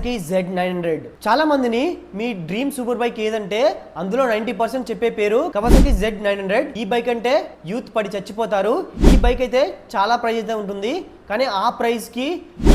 Kawasaki Z900 చాలా మందిని మీ dream super bike ఏదంటే అందులో 90% చెప్పే పేరు కవాసాకి Z900. ఈ బైక్ అంటే యూత్ పడి చచ్చిపోతారు. ఈ బైక్ అయితే చాలా ప్రైస్ అయితే ఉంటుంది, కానీ ఆ ప్రైస్ కి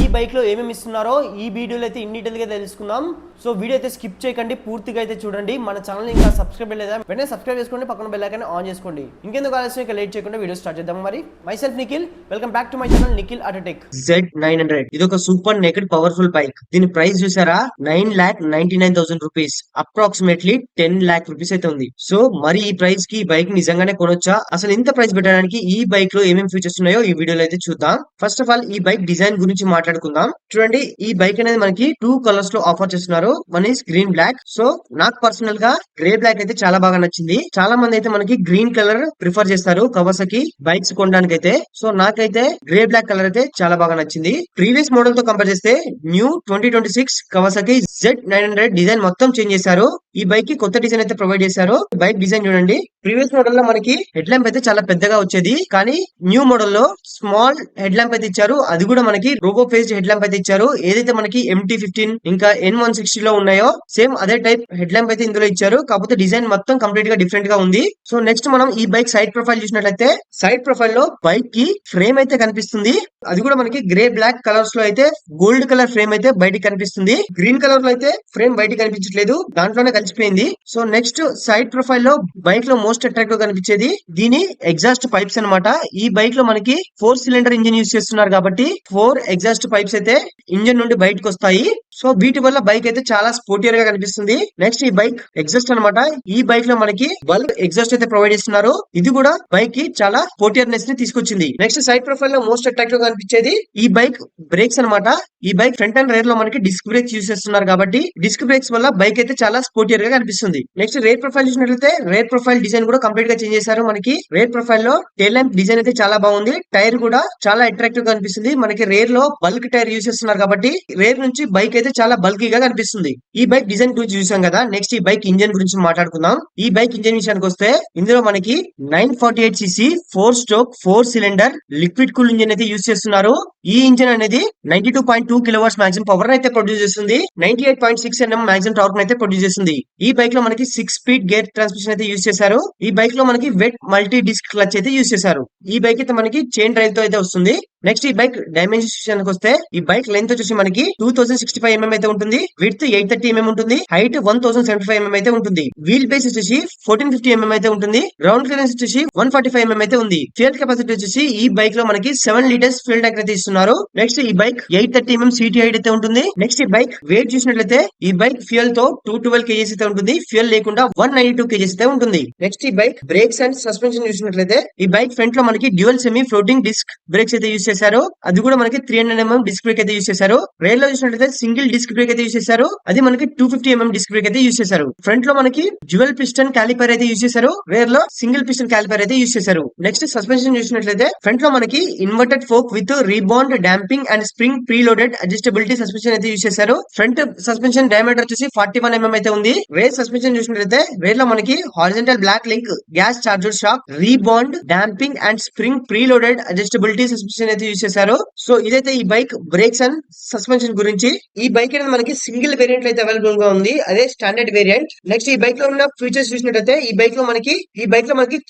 ఈ బైక్ లో ఏమేమి ఇస్తున్నారో ఈ వీడియోలో అయితే ఇన్ డీటెయిల్ గా తెలుసుకుందాం. సో వీడియో అయితే స్కిప్ చేయకండి, పూర్తిగా అయితే చూడండి. మన ఛానల్ ఇంకా సబ్స్క్రైబ్ లేదా వెంటనే సబ్స్క్రైబ్ చేసుకోండి, పక్కన బెల్ ఐకాన్ ఆన్ చేసుకోండి. ఇంకెందుకు ఆలస్యం, ఇక లేట్ చేయకుండా వీడియో స్టార్ట్ చేద్దాం. మరి myself Nikhil, welcome back to my channel Nikhil autotech. Z900 ఇది ఒక సూపర్ నేకెడ్ పవర్ఫుల్ బైక్. దీని ప్రైస్ చూసారా, 9,99,000 రూపీస్, అప్రాక్సిమేట్లీ 10 lakh రూపీస్ అయితే ఉంది. సో మరి ఈ ప్రైస్ కి ఈ బైక్ నిజంగానే కొనొచ్చా? అసలు ఇంత ప్రైస్ పెట్టడానికి ఈ బైక్ లో ఏమేమి ఫీచర్స్ ఉన్నాయో ఈ వీడియోలో అయితే చూద్దాం. ఫస్ట్ ఆఫ్ ఆల్ ఈ బైక్ డిజైన్ గురించి మాట్లాడుకుందాం. చూడండి, ఈ బైక్ అనేది మనకి 2 కలర్స్ లో ఆఫర్ చేస్తున్నారు. One is green black. So నాకు పర్సనల్ గా గ్రే బ్లాక్ అయితే చాలా బాగా నచ్చింది. చాలా మంది అయితే మనకి గ్రీన్ కలర్ ప్రిఫర్ చేస్తారు కవాసాకి బైక్స్ కొనడానికి అయితే. సో నాకైతే గ్రే బ్లాక్ కలర్ అయితే చాలా బాగా నచ్చింది. ప్రీవియస్ మోడల్ తో కంపేర్ చేస్తే న్యూ 2026 కవాసాకి Z900 డిజైన్ మొత్తం చేంజ్ చేశారు. ఈ బైక్ కి కొత్త డిజైన్ అయితే ప్రొవైడ్ చేశారు. బైక్ డిజైన్ చూడండి, ప్రీవియస్ మోడల్ లో మనకి హెడ్ ల్యాంప్ అయితే చాలా పెద్దగా వచ్చేది, కానీ న్యూ మోడల్ లో స్మాల్ హెడ్ ల్యాంప్ అయితే ఇచ్చారు. అది కూడా మనకి రోబో ఫేస్డ్ హెడ్ ల్యాంప్ అయితే ఇచ్చారు. ఏదైతే మనకి MT-15 ఇంకా N160 లో ఉన్నాయో సేమ్ అదే టైప్ హెడ్ ల్యాంప్ అయితే ఇందులో ఇచ్చారు. కాకపోతే డిజైన్ మొత్తం కంప్లీట్ గా డిఫరెంట్ గా ఉంది. సో నెక్స్ట్ మనం ఈ బైక్ సైడ్ ప్రొఫైల్ చూసినట్లయితే, సైడ్ ప్రొఫైల్ లో బైక్ కి ఫ్రేమ్ అయితే కనిపిస్తుంది. అది కూడా మనకి గ్రే బ్లాక్ కలర్స్ లో అయితే గోల్డ్ కలర్ ఫ్రేమ్ అయితే బయటికి కనిపిస్తుంది. గ్రీన్ కలర్ లో అయితే ఫ్రేమ్ బయటికి కనిపించట్లేదు, దాంట్లోనే కలిసిపోయింది. సో నెక్స్ట్ సైడ్ ప్రొఫైల్ లో బైక్ లో మోస్ట్ అట్రాక్టివ్ కనిపించేది దీని ఎగ్జాస్ట్ పైప్స్ అన్నమాట. ఈ బైక్ లో మనకి 4 సిలిండర్ ఇంజిన్ యూజ్ చేస్తున్నారు కాబట్టి 4 ఎగ్జాస్ట్ పైప్స్ అయితే ఇంజిన్ నుండి బయటకు వస్తాయి. సో వీటి వల్ల బైక్ అయితే చాలా స్పోర్టియర్ గా కనిపిస్తుంది. నెక్స్ట్ ఈ బైక్ ఎగ్జాస్ట్ అన్నమాట. ఈ బైక్ లో మనకి బల్క్ ఎగ్జాస్ట్ అయితే ప్రొవైడ్ చేస్తున్నారు. ఇది కూడా బైక్ కి చాలా స్పోర్టియర్నెస్ ని తీసుకొచ్చింది. నెక్స్ట్ సైడ్ ప్రొఫైల్ లో మోస్ట్ అట్రాక్టివ్ గా కనిపించేది ఈ బైక్ బ్రేక్స్ అన్నమాట. ఈ బైక్ ఫ్రంట్ అండ్ రేర్ లో మనకి డిస్క్ బ్రేక్స్ యూజ్ చేస్తున్నారు కాబట్టి డిస్క్ బ్రేక్స్ వల్ల బైక్ అయితే చాలా స్పోర్టియర్ గా కనిపిస్తుంది. నెక్స్ట్ రేర్ ప్రొఫైల్ చూసినట్లయితే, రేర్ ప్రొఫైల్ డిజైన్ కూడా కంప్లీట్ గా చేంజ్ చేశారు. మనకి రేర్ ప్రొఫైల్ లో టైల్ ల్యాంప్ డిజైన్ అయితే చాలా బాగుంది. టైర్ కూడా చాలా అట్రాక్టివ్ గా కనిపిస్తుంది. మనకి రేర్ లో బల్క్ టైర్ యూజ్ చేస్తున్నారు కాబట్టి రేర్ నుంచి బైక్ అయితే చాలా బల్కీగా కనిపిస్తుంది. ఈ బైక్ డిజైన్ గురించి చూసాం కదా. నెక్స్ట్ ఈ బైక్ ఇంజన్ గురించి మాట్లాడుకుందాం. ఈ బైక్ ఇంజన్ విషయానికి వస్తే, ఇందులో మనకి 948cc 4 stroke 4 cylinder liquid cool engine అయితే యూజ్ చేస్తున్నారు. ఈ ఇంజన్ అనేది 92.2 కిలోవాట్స్ మాక్సిమం పవర్ అయితే ప్రొడ్యూస్ చేస్తుంది. 98.6 Nm మాక్సిమం టార్క్ అయితే ప్రొడ్యూస్ చేస్తుంది. ఈ బైక్ లో మనకి 6 స్పీడ్ గేర్ ట్రాన్స్మిషన్ అయితే యూజ్ చేశారు. ఈ బైక్ లో మనకి వెట్ మల్టీ డిస్క్ క్లచ్ అయితే యూజ్ చేశారు. ఈ బైక్ అయితే మనకి చైన్ డ్రైవ్ తో అయితే వస్తుంది. నెక్స్ట్ ఈ బైక్ డైమెన్షన్స్ విషయానికి వస్తే, ఈ బైక్ లెంత్ వచ్చేసి మనకి 2065 mm అయితే ఉంటుంది. విడ్త్ 830 mm ఉంటుంది. హైట్ 1075 mm అయితే ఉంటుంది. వీల్ బేస్ వచ్చేసి 1450 mm అయితే ఉంటుంది. గ్రౌండ్ క్లియరెన్స్ వచ్చేసి 145 mm అయితే ఉంది. ఫ్యూయల్ కెపాసిటీ వచ్చేసి ఈ బైక్ లో మనకి 7 లీటర్స్ ఫ్యూయల్ ట్యాంక్ అయితే ఇస్తున్నారు. నెక్స్ట్ ఈ బైక్ 830 mm సీటీ హైట్ అయితే ఉంటుంది. నెక్స్ట్ ఈ బైక్ వెయిట్ చూసినట్లయితే, ఈ బైక్ ఫ్యూయల్ తో 212 kgs అయితే ఉంటుంది. ఫ్యూయల్ లేకుండా 192 kgs అయితే ఉంటుంది. నెక్స్ట్ ఈ బైక్ బ్రేక్స్ అండ్ సస్పెన్షన్ చూసినట్లయితే, ఈ బైక్ ఫ్రంట్ లో మనకి dual semi floating disc brakes అయితే యూజ్ చేశారు. అది కూడా మనకి 300 mm డిస్క్ బ్రేక్ అయితే యూజ్ చేశారు. రైల్ లో చూసినట్లయితే సింగిల్ డిస్క్ బ్రేక్ అయితే యూజ్ చేశారు. అది మనకి 250 mm డిస్క్ బ్రేక్ అయితే యూజ్ చేశారు. ఫ్రంట్ లో మనకి డ్యూయల్ పిస్టన్ క్యాలిపర్ అయితే యూజ్ చేశారు. రేర్ లో సింగిల్ పిస్టన్ క్యాలిపర్ అయితే యూజ్ చేశారు. నెక్స్ట్ సస్పెన్షన్ చూసినట్లయితే, ఫ్రంట్ లో మనకి inverted fork with rebound damping and spring pre loaded adjustability suspension అయితే యూజ్ చేశారు. ఫ్రంట్ సస్పెన్షన్ డయామీటర్ వచ్చేసి 41 mm అయితే ఉంది. రేర్ సస్పెన్షన్ చూసినట్లయితే, రేర్ లో మనకి horizontal back link gas charger shock rebound damping and spring pre loaded adjustability suspension అయితే use చేశారు. సో ఇదైతే ఈ బైక్ బ్రేక్స్ అండ్ సస్పెన్షన్ గురించి. ఈ బైక్ అనేది మనకి సింగిల్ వేరియంట్ అయితే అవైలబుల్ గా ఉంది, అదే స్టాండర్డ్ వేరియంట్. నెక్స్ట్ ఈ బైక్ లో ఉన్న ఫీచర్స్ చూసినట్లయితే, ఈ బైక్ లో మనకి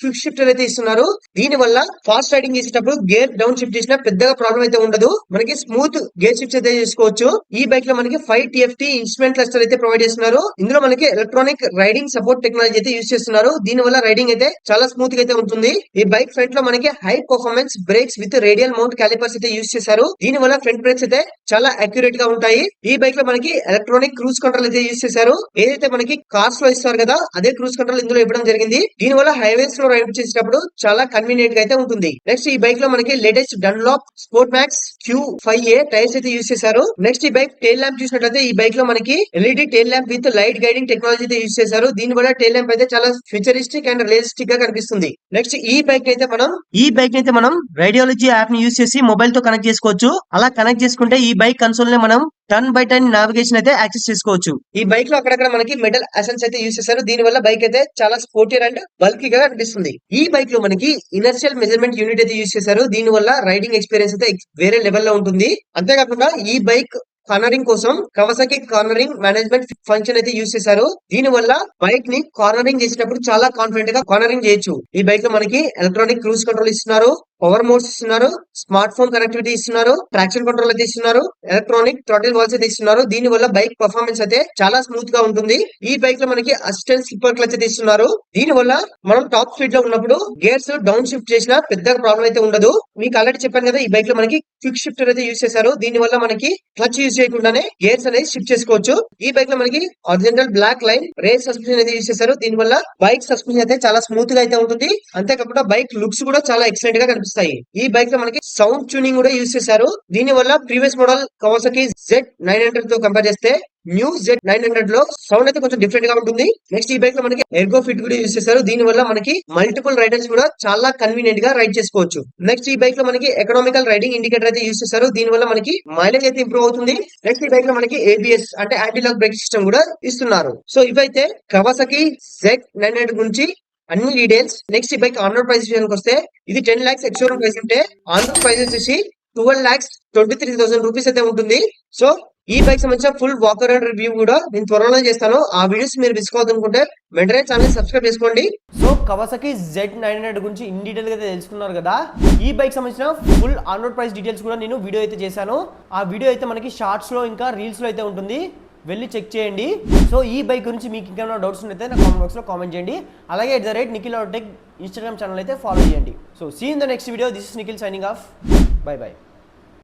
క్విక్ షిఫ్టర్ అయితే ఇస్తున్నారు. దీని వల్ల ఫాస్ట్ రైడింగ్ చేసేటప్పుడు గేర్ డౌన్ షిఫ్ట్ చేసినా పెద్దగా ప్రాబ్లం అయితే ఉండదు. మనకి స్మూత్ గేర్ షిఫ్ట్ అయితే చేసుకోవచ్చు. ఈ బైక్ లో మనకి 5 TFT ఇన్స్ట్రుమెంట్ క్లస్టర్ అయితే ప్రొవైడ్ చేస్తున్నారు. ఇందులో మనకి ఎలక్ట్రానిక్ రైడింగ్ సపోర్ట్ టెక్నాలజీ అయితే యూజ్ చేస్తున్నారు. దీని వల్ల రైడింగ్ అయితే చాలా స్మూత్ గా అయితే ఉంటుంది. ఈ బైక్ ఫ్రంట్ లో మనకి high performance brakes with radial mount calipers అయితే యూజ్ చేశారు. దీని వల్ల ఫ్రంట్ బ్రేక్స్ అయితే చాలా అక్యురేట్ గా ఉంటాయి. ఈ బైక్ లో మనకి ఎలక్ట్రానిక్ క్రూజ్ కంట్రోల్ అయితే యూజ్ చేశారు. ఏదైతే మనకి కార్స్ లో ఇస్తారు కదా, అదే క్రూజ్ కంట్రోల్ ఇందులో ఇవ్వడం జరిగింది. దీని వల్ల హైవేస్ లో రైడ్ చేసేటప్పుడు చాలా కన్వీనియంట్ గా అయితే ఉంటుంది. నెక్స్ట్ ఈ బైక్ లో మనకి latest Dunlap sport max Q5A tyres అయితే యూజ్ చేశారు. నెక్స్ట్ ఈ బైక్ టైల్ ల్యాంప్ చూసినట్లయితే, ఈ బైక్ లో మనకి LED tail lamp with light guiding technology అయితే యూజ్ చేశారు. దీని వల్ల టైల్ ల్యాంప్ అయితే చాలా ఫ్యూచరిస్టిక్ అండ్ రియలిస్టిక్ గా కనిపిస్తుంది. నెక్స్ట్ ఈ బైక్ అయితే మనం రేడియాలజీ యాప్ ని యూజ్ చేసి మొబైల్ తో కనెక్ట్ చేసుకోవచ్చు. అలా కనెక్ట్ చేసుకుంటే ఈ బైక్ కన్సోల్ ని మనం 10/10 నావిగేషన్ అయితే యాక్సెస్ చేసుకోవచ్చు. ఈ బైక్ లో అక్కడక్కడ మనకి మెటల్ అసెన్స్ అయితే యూజ్ చేశారు. దీని వల్ల బైక్ అయితే చాలా స్పోర్టియర్ అండ్ బల్కీగా అనిపిస్తుంది. ఈ బైక్ లో మనకి ఇనర్షియల్ మెజర్మెంట్ యూనిట్ అయితే యూజ్ చేశారు. దీని వల్ల రైడింగ్ ఎక్స్పీరియన్స్ అయితే వేరే లెవెల్ లో ఉంటుంది. అంతేకాకుండా ఈ బైక్ కార్నరింగ్ కోసం కవాసాకి కార్నరింగ్ మేనేజ్మెంట్ ఫంక్షన్ అయితే యూజ్ చేశారు. దీని వల్ల బైక్ ని కార్నరింగ్ చేసేటప్పుడు చాలా కాన్ఫిడెంట్ గా కార్నరింగ్ చేయొచ్చు. ఈ బైక్ లో మనకి ఎలక్ట్రానిక్ క్రూజ్ కంట్రోల్ ఇస్తున్నారు, పవర్ మోడ్స్ ఇస్తున్నారు, స్మార్ట్ ఫోన్ కనెక్టివిటీ ఇస్తున్నారు, ట్రాక్షన్ కంట్రోల్ అయితే ఇస్తున్నారు, ఎలక్ట్రానిక్ థ్రాటిల్ వాల్స్ అయితే ఇస్తున్నారు. దీని వల్ల బైక్ పర్ఫార్మెన్స్ అయితే చాలా స్మూత్ గా ఉంటుంది. ఈ బైక్ లో మనకి అసిస్టెంట్ స్లిప్పర్ క్లచ్ అయితే ఇస్తున్నారు. దీని వల్ల మనం టాప్ స్పీడ్ లో ఉన్నప్పుడు గేర్స్ డౌన్ షిఫ్ట్ చేసినా పెద్దగా ప్రాబ్లం అయితే ఉండదు. మీకు ఆల్రెడీ చెప్పాను కదా, ఈ బైక్ లో మనకి క్విక్ షిఫ్టర్ అయితే యూజ్ చేశారు. దీని వల్ల మనకి క్లచ్ యూజ్ చేయకుండానే గేర్స్ అనేది షిఫ్ట్ చేసుకోవచ్చు. ఈ బైక్ లో మనకి original black line race suspension అయితే యూజ్ చేశారు. దీని వల్ల బైక్ సస్పెన్షన్ అయితే చాలా స్మూత్ గా అయితే ఉంటుంది. అంతేకాకుండా బైక్ లుక్స్ కూడా చాలా ఎక్సలెంట్ గా కనిపిస్తాయి. ఈ బైక్ లో మనకి సౌండ్ ట్యూనింగ్ కూడా యూజ్ చేశారు. దీని వల్ల ప్రీవియస్ మోడల్ కవాసాకి Z900 తో కంపేర్ చేస్తే న్యూ Z900 లో సౌండ్ అయితే కొంచెం డిఫరెంట్ గా ఉంటుంది. నెక్స్ట్ ఈ బైక్ లో మనకి ఎర్గో ఫిట్ కూడా యూజ్ చేశారు. దీని వల్ల మనకి మల్టిపుల్ రైడర్స్ కూడా చాలా కన్వీనియంట్ గా రైడ్ చేసుకోవచ్చు. నెక్స్ట్ ఈ బైక్ లో మనకి ఎకనామికల్ రైడింగ్ ఇండికేటర్ అయితే యూజ్ చేశారు. దీని వల్ల మనకి మైలేజ్ అయితే ఇంప్రూవ్ అవుతుంది. నెక్స్ట్ ఈ బైక్ లో మనకి ABS అంటే యాంటీ లాక్ బ్రేక్ సిస్టమ్ కూడా ఇస్తున్నారు. సో ఇవైతే కవాసాకి Z900 గురించి అన్ని డీటెయిల్స్. నెక్స్ట్ ఈ బైక్ ఆన్ రోడ్ ప్రైస్ విషయానికి వస్తే ఇది 10 lakhs ఎక్స్ షోరూమ్ ప్రైస్ ఉంటే ఆన్ రోడ్ ప్రైస్ వచ్చేసి 12,23,000 రూపీస్ అయితే ఉంటుంది. సో ఈ బైక్ సంబంధించిన ఫుల్ వాకర్ అండ్ రివ్యూ కూడా నేను త్వరలో చేస్తాను. ఆ వీడియోస్ మీరు మిస్ కావాలనుకుంటే వెంటనే ఛానల్ సబ్స్క్రైబ్ చేసుకోండి. సో కవాసాకి Z900 గురించి ఇన్ డీటెయిల్ గా అయితే తెలుసుకున్నారు కదా. ఈ బైక్ సంబంధించిన full on road price details కూడా నేను వీడియో అయితే చేశాను. ఆ వీడియో అయితే మనకి షార్ట్స్ లో ఇంకా రీల్స్ లో అయితే ఉంటుంది, వెళ్ళి చెక్ చేయండి. సో ఈ బైక్ గురించి మీకు ఇంకేమైనా డౌట్స్ ఉంటే నా కామెంట్ బాక్స్లో కామెంట్ చేయండి. అలాగే @nikhil_tech ఇన్స్టాగ్రామ్ ఛానల్ అయితే ఫాలో చేయండి. So see in the next video. This is Nikhil signing off. Bye by.